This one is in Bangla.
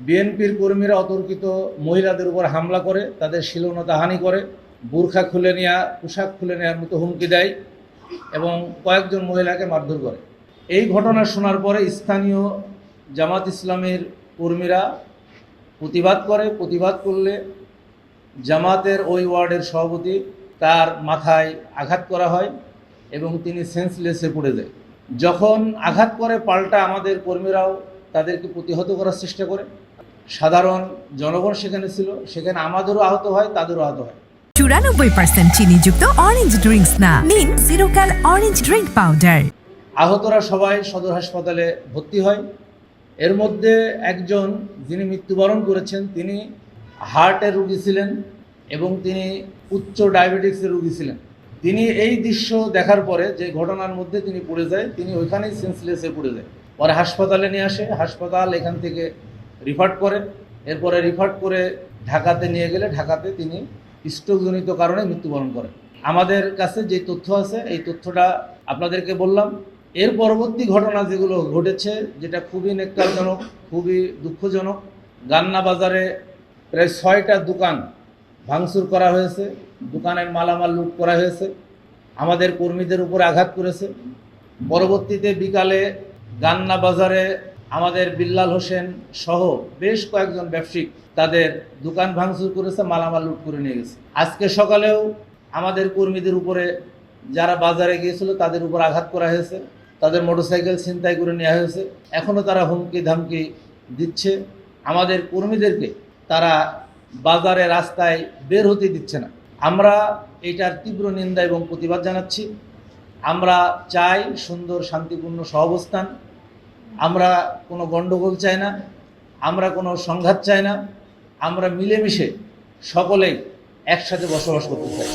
বিএনপির কর্মীরা অতর্কিত মহিলাদের উপর হামলা করে, তাদের শ্লীলতাহানি করে, বোরখা খুলে নেওয়া, পোশাক খুলে নেওয়ার মতো হুমকি দেয় এবং কয়েকজন মহিলাকে মারধর করে। এই ঘটনা শোনার পরে স্থানীয় জামাত ইসলামের কর্মীরা প্রতিবাদ করলে জামাতের ওই ওয়ার্ডের সভাপতি তার মাথায় আঘাত করা হয় এবং তিনি সেন্সলেসে পড়ে যায়। যখন আঘাত করে পাল্টা আমাদের কর্মীরাও তাদেরকে প্রতিহত করার চেষ্টা করে। সাধারণ জনগণ সেখানে ছিল, সেখানে আমাদেরও আহত হয়, তাদেরও আহত হয়। 94% চিনিযুক্ত অরেঞ্জ ড্রিঙ্কস না, নিন জিরো ক্যাল অরেঞ্জ ড্রিঙ্ক পাউডার। আহতরা সবাই সদর হাসপাতালে ভর্তি হয়। এর মধ্যে একজন যিনি মৃত্যুবরণ করেছেন তিনি হার্টের রোগী ছিলেন এবং তিনি উচ্চ ডায়াবেটিক্সের রোগী ছিলেন। তিনি এই দৃশ্য দেখার পরে যে ঘটনার মধ্যে তিনি পড়ে যায়, তিনি ওইখানেই সেন্সলেসে পড়ে যায়। পরে হাসপাতালে নিয়ে আসে, হাসপাতাল এখান থেকে রিফার করে, এরপরে রিফার করে ঢাকাতে নিয়ে গেলে ঢাকাতে তিনি স্ট্রোকজনিত কারণে মৃত্যুবরণ করেন। আমাদের কাছে যে তথ্য আছে এই তথ্যটা আপনাদেরকে বললাম। এর পরবর্তী ঘটনা যেগুলো ঘটেছে, যেটা খুবই নেক্কারজনক, খুবই দুঃখজনক। গান্না বাজারে প্রায় 6টা দোকান ভাঙচুর করা হয়েছে, দোকানের মালামাল লুট করা হয়েছে, আমাদের কর্মীদের উপর আঘাত করেছে। পরবর্তীতে বিকালে গান্না বাজারে আমাদের বিল্লাল হোসেন সহ বেশ কয়েকজন ব্যবসায়িক তাদের দোকান ভাঙচুর করেছে, মালামাল লুট করে নিয়ে গেছে। আজকে সকালেও আমাদের কর্মীদের উপরে যারা বাজারে গিয়েছিল তাদের উপর আঘাত করা হয়েছে, তাদের মোটরসাইকেল ছিনতাই করে নেওয়া হয়েছে। এখনও তারা হুমকি ধামকি দিচ্ছে আমাদের কর্মীদেরকে, তারা বাজারে রাস্তায় বের হতে দিচ্ছে না। আমরা এটার তীব্র নিন্দা এবং প্রতিবাদ জানাচ্ছি। আমরা চাই সুন্দর শান্তিপূর্ণ সহাবস্থান। আমরা কোনো গণ্ডগোল চাই না, আমরা কোনো সংঘাত চাই না। আমরা মিলেমিশে সকলেই একসাথে বসবাস করতে চাই।